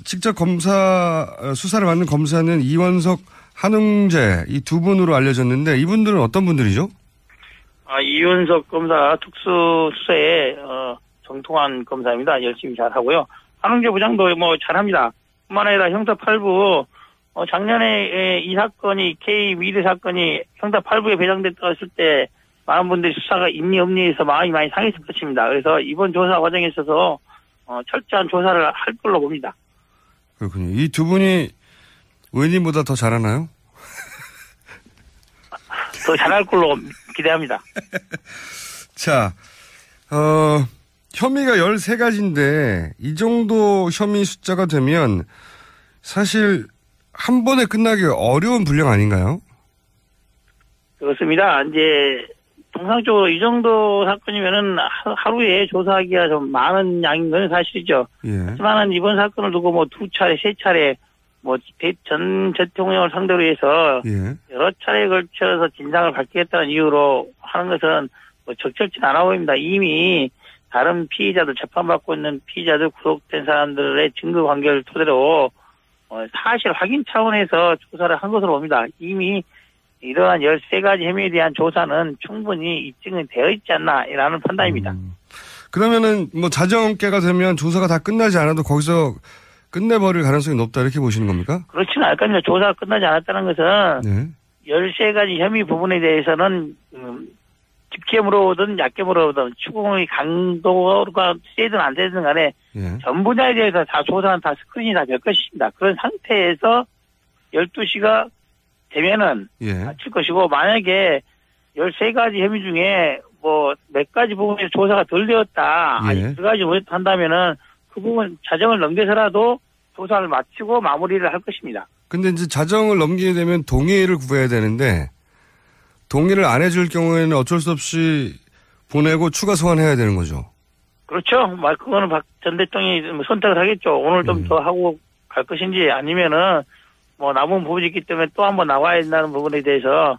직접 수사를 맡는 검사는 이원석, 한웅재 이 두 분으로 알려졌는데 이분들은 어떤 분들이죠? 이원석 검사 특수수사에 정통한 검사입니다. 열심히 잘하고요. 한웅재 부장도 잘합니다. 뿐만 아니라 형사 8부 작년에 이 사건이 K 미드 사건이 형사 8부에 배정됐을 때 많은 분들이 수사가 있니 없니 해서 마음이 많이 상했을 것입니다. 그래서 이번 조사 과정에 있어서 철저한 조사를 할 걸로 봅니다. 그렇군요. 이 두 분이 의원님보다 더 잘하나요? 더 잘할 걸로 기대합니다. 자, 혐의가 13가지인데 이 정도 혐의 숫자가 되면 사실 한 번에 끝나기 어려운 분량 아닌가요? 그렇습니다. 이제 통상적으로 이 정도 사건이면은 하루에 조사하기가 좀 많은 양인 건 사실이죠. 예. 하지만은 이번 사건을 두고 두 차례, 세 차례 전 대통령을 상대로 해서 예. 여러 차례에 걸쳐서 진상을 밝히겠다는 이유로 하는 것은 적절치 않아 보입니다. 이미 다른 피의자들, 재판받고 있는 피의자들, 구속된 사람들의 증거 관계를 토대로 사실 확인 차원에서 조사를 한 것으로 봅니다. 이미 이러한 13가지 혐의에 대한 조사는 충분히 입증이 되어 있지 않나라는 판단입니다. 그러면은 자정깨가 되면 조사가 다 끝나지 않아도 거기서 끝내버릴 가능성이 높다 이렇게 보시는 겁니까? 그렇지는 않을 겁니다. 조사가 끝나지 않았다는 것은 네. 13가지 혐의 부분에 대해서는 깊게 물어보든 얕게 물어보든 추궁의 강도가 세든 안 세든 간에 전 분야에 대해서 다 조사는 다 스크린이 다 될 것입니다. 그런 상태에서 12시가 되면은 마칠 것이고 만약에 13가지 혐의 중에 몇 가지 부분에서 조사가 덜 되었다. 아니 들어가지 못했다 한다면은 그 부분 자정을 넘겨서라도 조사를 마치고 마무리를 할 것입니다. 근데 이제 자정을 넘기게 되면 동의를 구해야 되는데 동의를 안 해줄 경우에는 어쩔 수 없이 보내고 추가 소환해야 되는 거죠. 그렇죠. 그거는 박 전 대통령이 선택을 하겠죠. 오늘 좀 더 하고 갈 것인지 아니면은 남은 부분이 있기 때문에 또 한번 나와야 된다는 부분에 대해서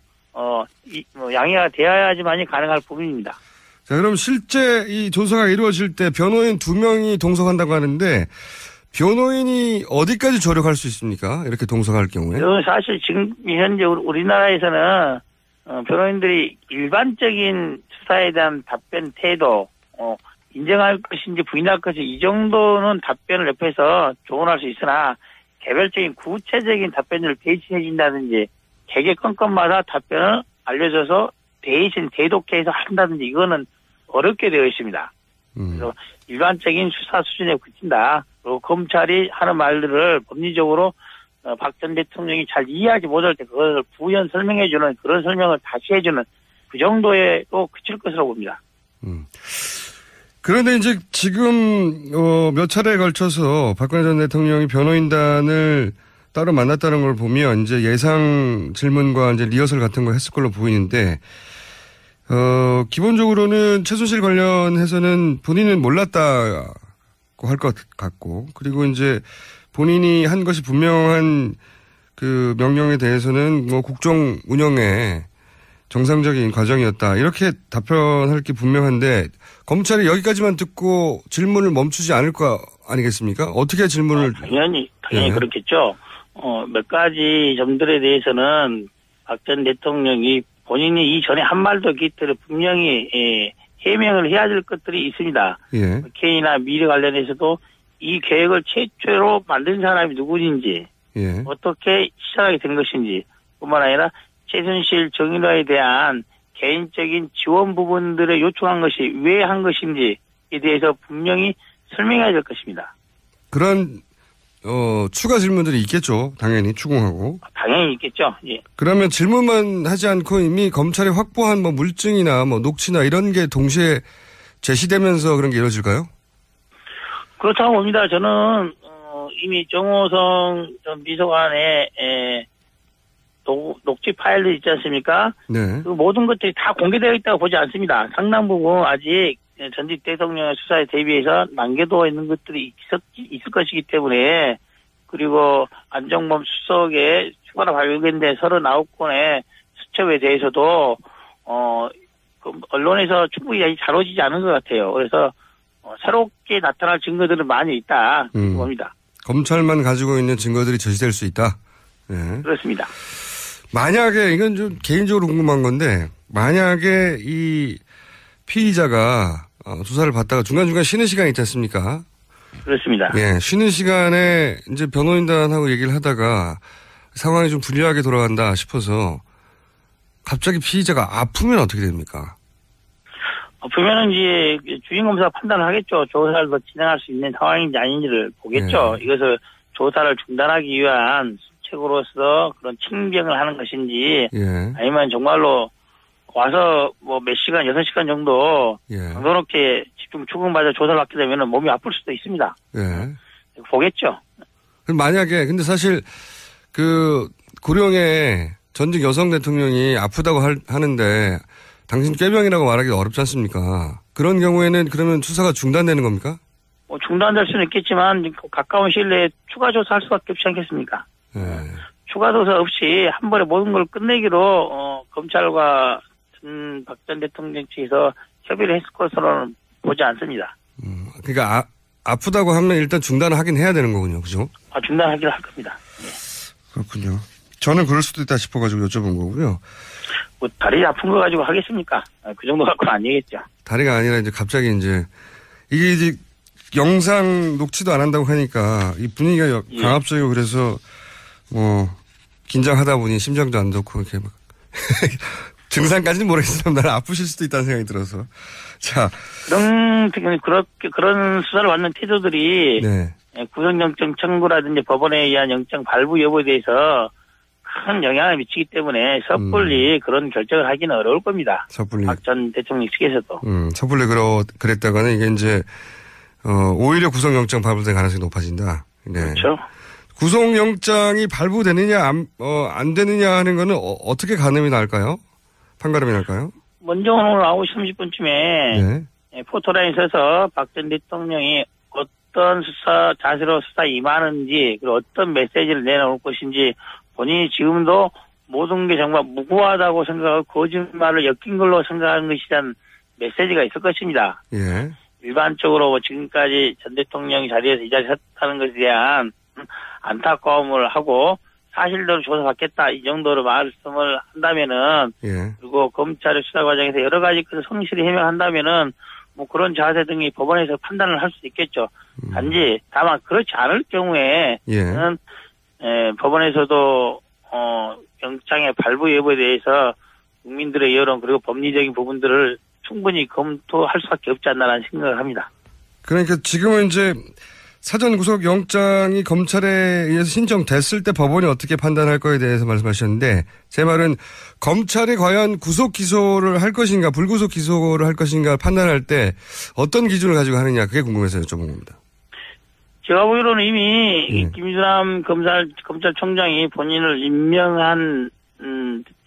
양해가 되어야지만이 가능할 부분입니다. 자, 그럼 실제 이 조사가 이루어질 때 변호인 2명이 동석한다고 하는데 변호인이 어디까지 조력할 수 있습니까? 이렇게 동석할 경우에? 사실 지금 현재 우리나라에서는 변호인들이 일반적인 수사에 대한 답변 태도, 인정할 것인지 부인할 것인지 이 정도는 답변을 옆에서 조언할 수 있으나 개별적인 구체적인 답변을 대신해 준다든지 개개 건건마다 답변을 알려줘서 대신 대독해서 한다든지 이거는 어렵게 되어 있습니다. 그래서 일반적인 수사 수준에 그친다. 그리고 검찰이 하는 말들을 법리적으로 박 전 대통령이 잘 이해하지 못할 때 그걸 부연 설명해주는 그런 설명을 다시 해주는 그 정도에도 그칠 것으로 봅니다. 그런데 이제 지금 몇 차례에 걸쳐서 박근혜 전 대통령이 변호인단을 따로 만났다는 걸 보면 이제 예상 질문과 이제 리허설 같은 거 했을 걸로 보이는데 기본적으로는 최순실 관련해서는 본인은 몰랐다고 할 것 같고 그리고 이제 본인이 한 것이 분명한 그 명령에 대해서는 국정 운영에 정상적인 과정이었다. 이렇게 답변할 게 분명한데 검찰이 여기까지만 듣고 질문을 멈추지 않을 거 아니겠습니까? 어떻게 질문을. 당연히 그렇겠죠. 몇 가지 점들에 대해서는 박 전 대통령이 본인이 이전에 한 말도 없기 때문에 분명히 해명을 해야 될 것들이 있습니다. K나 미래 관련해서도 이 계획을 최초로 만든 사람이 누구인지 어떻게 시작하게 된 것인지 뿐만 아니라 최순실 정인화에 대한 개인적인 지원 부분들을 요청한 것이 왜 한 것인지에 대해서 분명히 설명해야 될 것입니다. 그런 추가 질문들이 있겠죠. 당연히 추궁하고. 당연히 있겠죠. 예. 그러면 질문만 하지 않고 이미 검찰이 확보한 물증이나 녹취나 이런 게 동시에 제시되면서 그런 게 이루어질까요? 그렇다고 봅니다. 저는 이미 정호성 전 비서관의 녹취 파일들 있지 않습니까? 그 모든 것들이 다 공개되어 있다고 보지 않습니다. 상당 부분 아직 전직 대통령의 수사에 대비해서 남겨두어 있는 것들이 있을 것이기 때문에 그리고 안정범 수석의 추가로 발견된 39건의 수첩에 대해서도 언론에서 충분히 다뤄지지 않은 것 같아요. 그래서 새롭게 나타날 증거들은 많이 있다 봅니다. 검찰만 가지고 있는 증거들이 제시될 수 있다. 네. 그렇습니다. 만약에 이건 좀 개인적으로 궁금한 건데 만약에 이 피의자가 수사를 받다가 중간중간 쉬는 시간이 있지 않습니까? 그렇습니다. 예, 쉬는 시간에 이제 변호인단하고 얘기를 하다가 상황이 좀 불리하게 돌아간다 싶어서 갑자기 피의자가 아프면 어떻게 됩니까? 아프면은 이제 주임검사가 판단을 하겠죠. 조사를 더 진행할 수 있는 상황인지 아닌지를 보겠죠. 예. 이것을 조사를 중단하기 위한 수책으로서 그런 징병을 하는 것인지 예. 아니면 정말로 와서 뭐 몇 시간, 6시간 정도 예. 강도롭게 집중 추궁받아 조사를 받게 되면 몸이 아플 수도 있습니다. 예. 보겠죠. 그럼 만약에 근데 사실 그 고령의 전직 여성 대통령이 아프다고 하는데 당신 꾀병이라고 말하기 어렵지 않습니까? 그런 경우에는 그러면 수사가 중단되는 겁니까? 뭐 중단될 수는 있겠지만 가까운 시일 내에 추가 조사할 수밖에 없지 않겠습니까? 예. 추가 조사 없이 한 번에 모든 걸 끝내기로 검찰과 박 전 대통령 측에서 협의를 했을 것으로는 보지 않습니다. 그러니까 아프다고 하면 일단 중단을 하긴 해야 되는 거군요. 그죠? 중단하기로 할 겁니다. 네. 그렇군요. 저는 그럴 수도 있다 싶어가지고 여쭤본 거고요. 뭐 다리 아픈 거 가지고 하겠습니까? 그 정도 갖고는 아니겠죠. 다리가 아니라 이제 갑자기 이게 이제 영상 녹취도 안 한다고 하니까 이 분위기가 예. 강압적이고 그래서 뭐 긴장하다 보니 심장도 안 좋고 이렇게 막 증상까지는 모르겠지만 나는 아프실 수도 있다는 생각이 들어서 자 그런 수사를 받는 태도들이 네. 구속영장 청구라든지 법원에 의한 영장 발부 여부에 대해서 큰 영향을 미치기 때문에 섣불리 그런 결정을 하기는 어려울 겁니다. 섣불리 박 전 대통령 측에서도. 섭불리 그랬다가는 이게 이제 오히려 구속영장 발부될 가능성이 높아진다. 네. 그렇죠. 구속영장이 발부되느냐 안 되느냐 하는 거는 어떻게 가늠이 날까요? 판가름이 날까요? 먼저 오늘 9시 30분쯤에 네. 포토라인에 서서 박 전 대통령이 어떤 수사 자세로 수사 임하는지 그리고 어떤 메시지를 내놓을 것인지 본인이 지금도 모든 게 정말 무고하다고 생각하고 거짓말을 엮인 걸로 생각하는 것이 대한 메시지가 있을 것입니다. 예. 일반적으로 지금까지 전 대통령이 자리에서 이 자리에 섰다는 것에 대한 안타까움을 하고 사실대로 조사받겠다 이 정도로 말씀을 한다면은 예. 그리고 검찰의 수사 과정에서 여러 가지 그 성실히 해명한다면은 뭐 그런 자세 등이 법원에서 판단을 할 수 있겠죠. 단지 다만 그렇지 않을 경우에는 법원에서도 영장의 발부 여부에 대해서 국민들의 여론 그리고 법리적인 부분들을 충분히 검토할 수밖에 없지 않나라는 생각을 합니다. 그러니까 지금은 이제 사전 구속 영장이 검찰에 의해서 신청됐을 때 법원이 어떻게 판단할 거에 대해서 말씀하셨는데 제 말은 검찰이 과연 구속 기소를 할 것인가 불구속 기소를 할 것인가 판단할 때 어떤 기준을 가지고 하느냐 그게 궁금해서 여쭤본 겁니다. 제가 보기로는 이미 김수남 검찰총장이 본인을 임명한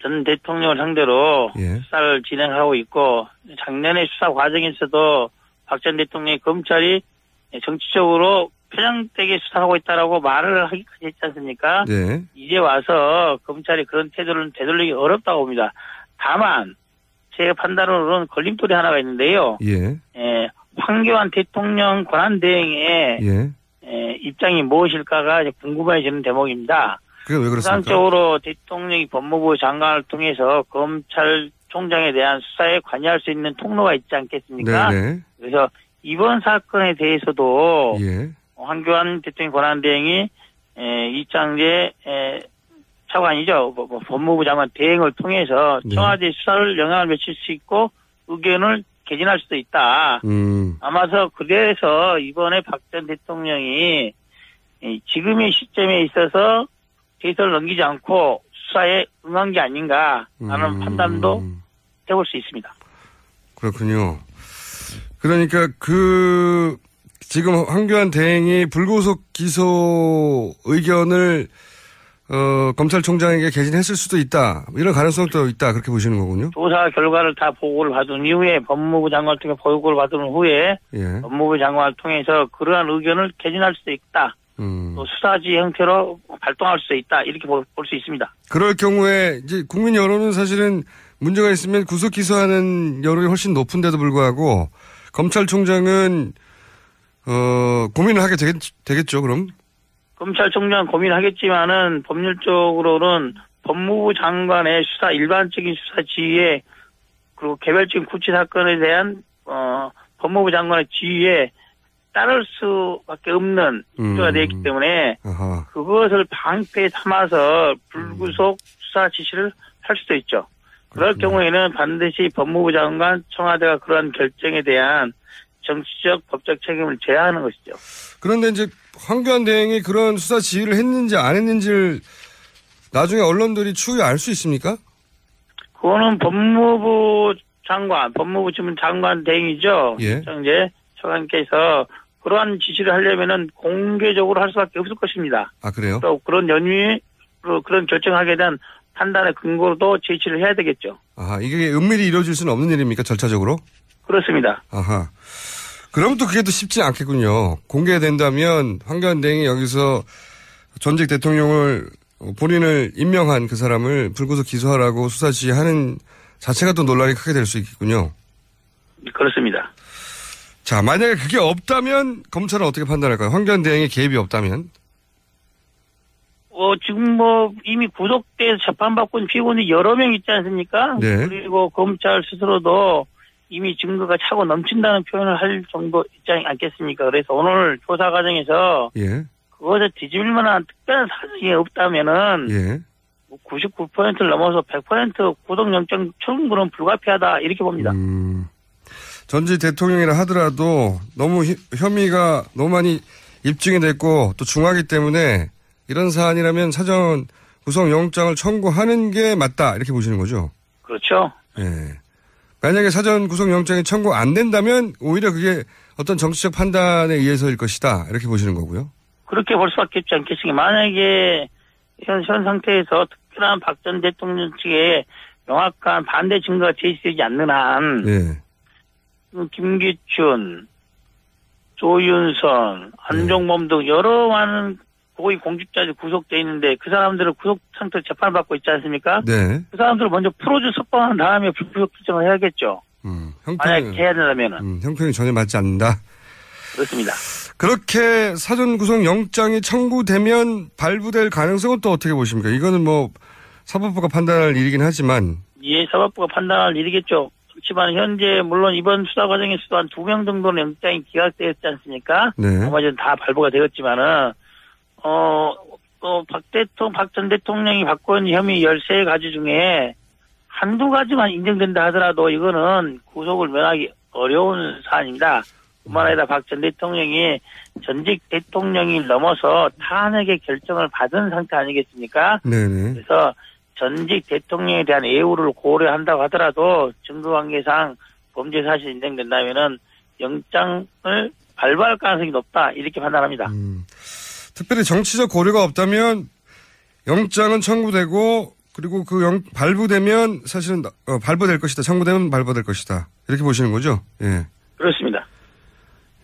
전 대통령을 상대로 수사를 진행하고 있고 작년에 수사 과정에서도 박 전 대통령이 검찰이 정치적으로 편향되게 수사하고 있다라고 말을 하기까지 했지 않습니까? 네. 이제 와서 검찰이 그런 태도를 되돌리기 어렵다고 봅니다. 다만 제 판단으로는 걸림돌이 하나가 있는데요. 황교안 대통령 권한대행의 입장이 무엇일까가 이제 궁금해지는 대목입니다. 그게 왜 그렇습니까? 통상적으로 대통령이 법무부 장관을 통해서 검찰총장에 대한 수사에 관여할 수 있는 통로가 있지 않겠습니까? 네네. 그래서 이번 사건에 대해서도 황교안 대통령 권한대행이 이창재 차관이죠. 법무부 장관 대행을 통해서 청와대 수사를 영향을 미칠 수 있고 의견을 개진할 수도 있다. 아마서 그래서 이번에 박 전 대통령이 지금의 시점에 있어서 데이터를 넘기지 않고 수사에 응한 게 아닌가 하는 판단도 해볼 수 있습니다. 그렇군요. 그러니까 지금 황교안 대행이 불구속 기소 의견을 검찰총장에게 개진했을 수도 있다. 이런 가능성도 있다. 그렇게 보시는 거군요. 조사 결과를 다 보고를 받은 이후에 법무부 장관을 통해 보고를 받은 후에 법무부 장관을 통해서 그러한 의견을 개진할 수도 있다. 또 수사지 형태로 발동할 수도 있다. 이렇게 볼 수 있습니다. 그럴 경우에 이제 국민 여론은 사실은 문제가 있으면 구속 기소하는 여론이 훨씬 높은데도 불구하고 검찰총장은 고민을 하게 되겠죠. 그럼 검찰총장 고민하겠지만은 법률적으로는 법무부 장관의 수사, 일반적인 수사 지휘에 그리고 개별적인 구치 사건에 대한 법무부 장관의 지휘에 따를 수밖에 없는 구조가 되어 있기 때문에 아하. 그것을 방패 삼아서 불구속 수사 지시를 할 수도 있죠. 그럴 경우에는 반드시 법무부 장관, 청와대가 그러한 결정에 대한 정치적, 법적 책임을 져야 하는 것이죠. 그런데 이제 황교안 대행이 그런 수사 지휘를 했는지 안 했는지를 나중에 언론들이 추후에 알 수 있습니까? 그거는 법무부 장관, 법무부 지문 장관 대행이죠. 예. 이제 차관께서 그러한 지시를 하려면은 공개적으로 할 수밖에 없을 것입니다. 아, 그래요? 또 그런 연유로 그런 결정하게 대한 판단의 근거로도 제시를 해야 되겠죠. 아, 이게 은밀히 이루어질 수는 없는 일입니까? 절차적으로? 그렇습니다. 아하. 그럼 또 그게 또 쉽지 않겠군요. 공개된다면 황교안 대행이 여기서 전직 대통령을 본인을 임명한 그 사람을 불구속 기소하라고 수사 지휘하는 자체가 또 논란이 크게 될 수 있겠군요. 그렇습니다. 자, 만약에 그게 없다면 검찰은 어떻게 판단할까요? 황교안 대행의 개입이 없다면? 지금 이미 구속돼서 재판받고 있는 피고인이 여러 명 있지 않습니까? 네. 그리고 검찰 스스로도 이미 증거가 차고 넘친다는 표현을 할 정도 있지 않겠습니까? 그래서 오늘 조사 과정에서 예. 그것에 뒤집을 만한 특별한 사정이 없다면은 예. 99%를 넘어서 100% 구속영장 청구는 불가피하다 이렇게 봅니다. 전직 대통령이라 하더라도 너무 혐의가 너무 많이 입증이 됐고 또 중하기 때문에 이런 사안이라면 사전 구속영장을 청구하는 게 맞다 이렇게 보시는 거죠? 그렇죠. 예. 만약에 사전 구속영장이 청구 안 된다면 오히려 그게 어떤 정치적 판단에 의해서일 것이다 이렇게 보시는 거고요. 그렇게 볼 수밖에 없지 않겠습니까? 만약에 현 상태에서 특별한 박 전 대통령 측에 명확한 반대 증거가 제시되지 않는 한 예. 김기춘, 조윤선, 안종범 등 여러 많은 고위 공직자들이 구속돼 있는데 그 사람들을 구속 상태로 재판을 받고 있지 않습니까? 네. 그 사람들을 먼저 풀어줘 석방한 다음에 불구속 결정을 해야겠죠. 만약 해야 된다면은. 형평이 전혀 맞지 않는다. 그렇습니다. 그렇게 사전 구속 영장이 청구되면 발부될 가능성은 또 어떻게 보십니까? 이거는 뭐 사법부가 판단할 일이긴 하지만. 예, 사법부가 판단할 일이겠죠. 그렇지만 현재 물론 이번 수사 과정에서도 한 2명 정도는 영장이 기각되었지 않습니까? 네. 나머지는 다 발부가 되었지만은 박 전 대통령이 받고 있는 혐의 13가지 중에 한두 가지만 인정된다 하더라도 이거는 구속을 면하기 어려운 사안입니다. 뿐만 아니라 박 전 대통령이 전직 대통령이 넘어서 탄핵의 결정을 받은 상태 아니겠습니까? 네네. 그래서 전직 대통령에 대한 예우를 고려한다고 하더라도 증거관계상 범죄 사실이 인정된다면은 영장을 발부할 가능성이 높다 이렇게 판단합니다. 특별히 정치적 고려가 없다면 영장은 청구되고 그리고 그 발부되면 사실은 발부될 것이다. 청구되면 발부될 것이다. 이렇게 보시는 거죠? 예. 그렇습니다.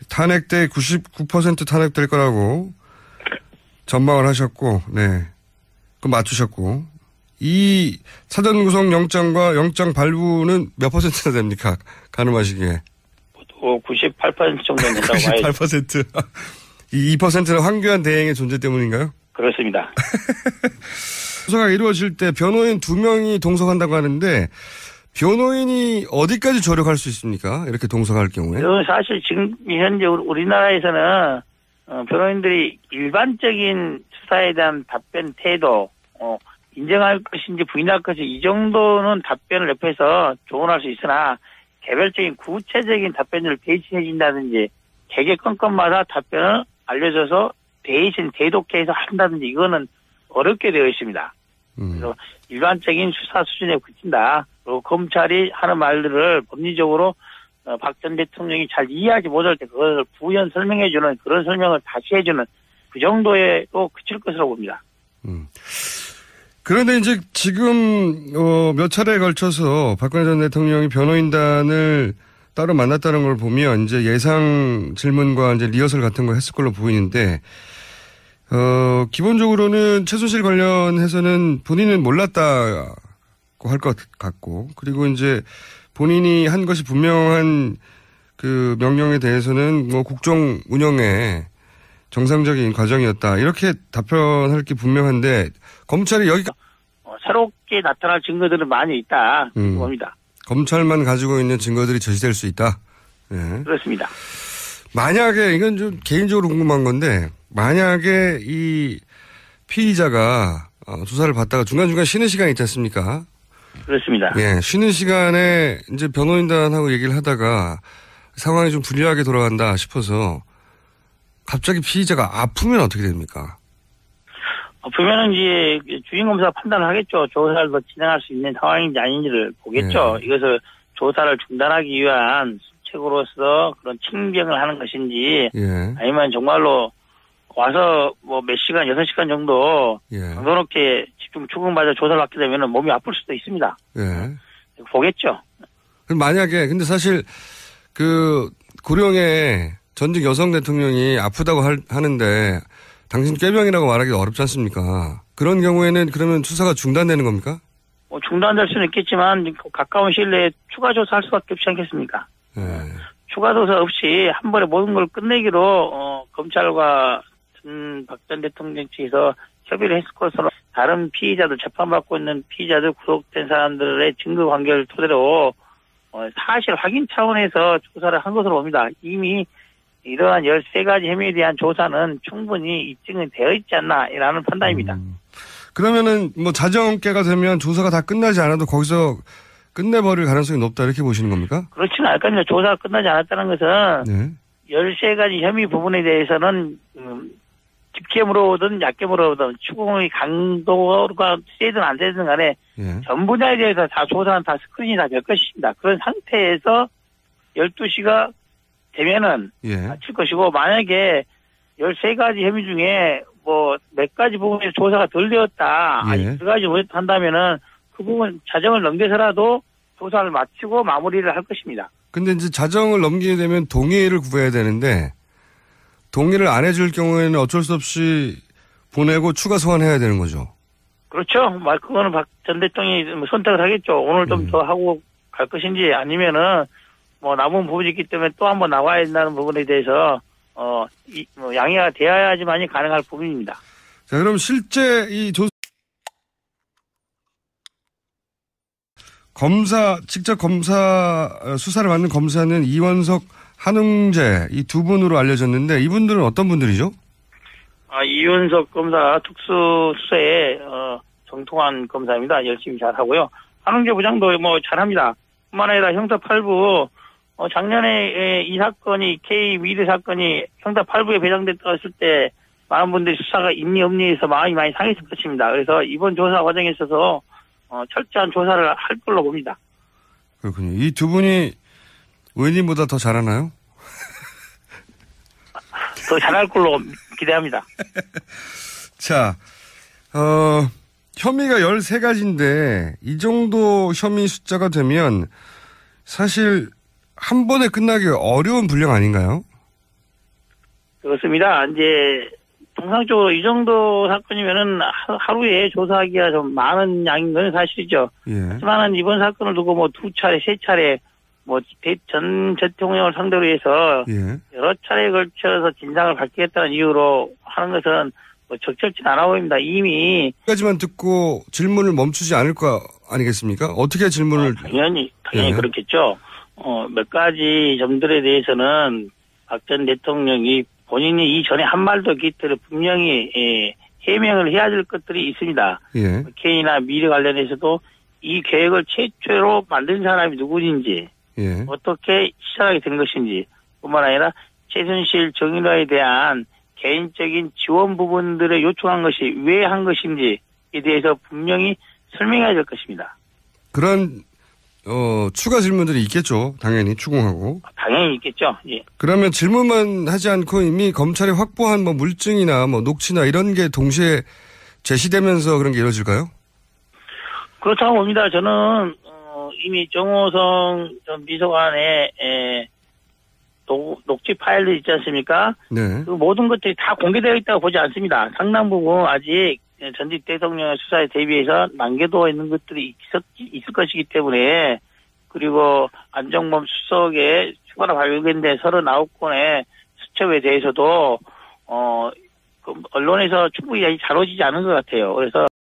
탄핵 때 99% 탄핵될 거라고 전망을 하셨고, 네. 그 맞추셨고. 이 사전 구속 영장과 영장 발부는 몇 퍼센트나 됩니까? 가늠하시기에. 98% 정도 된다고 봐야죠. 98%. 이 2%는 황교안 대행의 존재 때문인가요? 그렇습니다. 수사가 이루어질 때 변호인 2명이 동석한다고 하는데 변호인이 어디까지 조력할 수 있습니까? 이렇게 동석할 경우에. 사실 지금 현재 우리나라에서는 변호인들이 일반적인 수사에 대한 답변 태도, 인정할 것인지 부인할 것인지 이 정도는 답변을 옆에서 조언할 수 있으나 개별적인 구체적인 답변을 대신해 준다든지 개개 건건마다 답변을 알려줘서 대신 대독해서 한다든지 이거는 어렵게 되어 있습니다. 그래서 일반적인 수사 수준에 그친다. 그리고 검찰이 하는 말들을 법리적으로 박 전 대통령이 잘 이해하지 못할 때 그걸 부연 설명해주는 그런 설명을 다시 해주는 그 정도에도 그칠 것으로 봅니다. 그런데 이제 지금 몇 차례에 걸쳐서 박근혜 전 대통령이 변호인단을 따로 만났다는 걸 보면 이제 예상 질문과 이제 리허설 같은 거 했을 걸로 보이는데 기본적으로는 최순실 관련해서는 본인은 몰랐다고 할 것 같고 그리고 이제 본인이 한 것이 분명한 그 명령에 대해서는 뭐 국정 운영에 정상적인 과정이었다. 이렇게 답변할 게 분명한데 검찰이 여기 새롭게 나타날 증거들은 많이 있다. 봅니다. 검찰만 가지고 있는 증거들이 제시될 수 있다. 네. 그렇습니다. 만약에 이건 좀 개인적으로 궁금한 건데 만약에 이 피의자가 조사를 받다가 중간중간 쉬는 시간이 있지 않습니까? 그렇습니다. 예, 쉬는 시간에 이제 변호인단하고 얘기를 하다가 상황이 좀 불리하게 돌아간다 싶어서 갑자기 피의자가 아프면 어떻게 됩니까? 아프면은 이제 주임검사가 판단을 하겠죠. 조사를 더 진행할 수 있는 상황인지 아닌지를 보겠죠. 예. 이것을 조사를 중단하기 위한 수책으로서 그런 징병을 하는 것인지 예. 아니면 정말로 와서 뭐 몇 시간, 6시간 정도 예. 강도롭게 집중 추궁받아 조사를 받게 되면 몸이 아플 수도 있습니다. 예. 보겠죠. 그럼 만약에 근데 사실 그 고령의 전직 여성 대통령이 아프다고 하는데 당신 꾀병이라고 말하기 어렵지 않습니까? 그런 경우에는 그러면 수사가 중단되는 겁니까? 뭐 중단될 수는 있겠지만 가까운 시일 내에 추가 조사할 수밖에 없지 않겠습니까? 예. 추가 조사 없이 한 번에 모든 걸 끝내기로 검찰과 박 전 대통령 측에서 협의를 했을 것으로 다른 피의자들 재판받고 있는 피의자들 구속된 사람들의 증거 관계를 토대로 사실 확인 차원에서 조사를 한 것으로 봅니다. 이미 이러한 13가지 혐의에 대한 조사는 충분히 입증이 되어 있지 않나라는 판단입니다. 그러면은 뭐 자정께가 되면 조사가 다 끝나지 않아도 거기서 끝내버릴 가능성이 높다 이렇게 보시는 겁니까? 그렇지는 않을 겁니다. 조사가 끝나지 않았다는 것은 네. 13가지 혐의 부분에 대해서는 깊게 물어보든 얕게 물어보든 추궁의 강도가 세든 안 세든 간에 예. 전 분야에 대해서 다 조사는 다 스크린이 다 될 것입니다. 그런 상태에서 12시가 되면은 예. 마칠 것이고 만약에 13가지 혐의 중에 뭐 몇 가지 부분에서 조사가 덜 되었다. 예. 아니 두 가지 못했다 한다면은 그 부분 자정을 넘겨서라도 조사를 마치고 마무리를 할 것입니다. 근데 이제 자정을 넘기게 되면 동의를 구해야 되는데 동의를 안 해줄 경우에는 어쩔 수 없이 보내고 추가 소환해야 되는 거죠. 그렇죠. 그거는 박 전 대통령이 선택을 하겠죠. 오늘 좀 더 하고 갈 것인지 아니면은 뭐 남은 부분이 있기 때문에 또 한번 나와야 된다는 부분에 대해서 양해가 되어야지만이 가능할 부분입니다. 자, 그럼 실제 이 직접 검사 수사를 맡는 검사는 이원석, 한웅재 이 두 분으로 알려졌는데 이분들은 어떤 분들이죠? 이윤석 검사 특수수사에 정통한 검사입니다. 열심히 잘하고요. 한웅재 부장도 뭐 잘합니다. 뿐만 아니라 형사 8부 작년에 이 사건이 K 미드 사건이 형사 8부에 배정됐을 때 많은 분들이 수사가 있니 없니 해서 마음이 많이 상했을 것입니다. 그래서 이번 조사 과정에 있어서 철저한 조사를 할 걸로 봅니다. 그렇군요. 이 두 분이 의원님보다 더 잘하나요? 더 잘할 걸로 기대합니다. 자, 혐의가 13가지인데 이 정도 혐의 숫자가 되면 사실 한 번에 끝나기 어려운 분량 아닌가요? 그렇습니다. 이제 통상적으로 이 정도 사건이면은 하루에 조사하기가 좀 많은 양인 건 사실이죠. 예. 하지만은 이번 사건을 두고 뭐 2차례, 3차례 전 대통령을 상대로 해서 예. 여러 차례에 걸쳐서 진상을 밝히겠다는 이유로 하는 것은 적절치 않아 보입니다. 이미 까지만 듣고 질문을 멈추지 않을 거 아니겠습니까? 어떻게 질문을 당연히 예. 그렇겠죠. 몇 가지 점들에 대해서는 박 전 대통령이 본인이 이전에 한 말도 없기 때문에 분명히 해명을 해야 될 것들이 있습니다. 예. K나 미래 관련해서도 이 계획을 최초로 만든 사람이 누구인지 예. 어떻게 시작하게 된 것인지 뿐만 아니라 최순실 정인화에 대한 개인적인 지원 부분들을 요청한 것이 왜 한 것인지에 대해서 분명히 설명해야 될 것입니다. 그런 추가 질문들이 있겠죠. 당연히 추궁하고. 당연히 있겠죠. 예. 그러면 질문만 하지 않고 이미 검찰이 확보한 뭐 물증이나 뭐 녹취나 이런 게 동시에 제시되면서 그런 게 이루어질까요? 그렇다고 봅니다. 저는 이미 정호성 전 비서관의 녹취 파일들 있지 않습니까? 네. 그 모든 것들이 다 공개되어 있다고 보지 않습니다. 상당 부분 아직 전직 대통령의 수사에 대비해서 남겨두어 있는 것들이 있을 것이기 때문에 그리고 안정범 수석의 추가로 발견된 39건의 수첩에 대해서도 그 언론에서 충분히 다뤄지지 않은 것 같아요. 그래서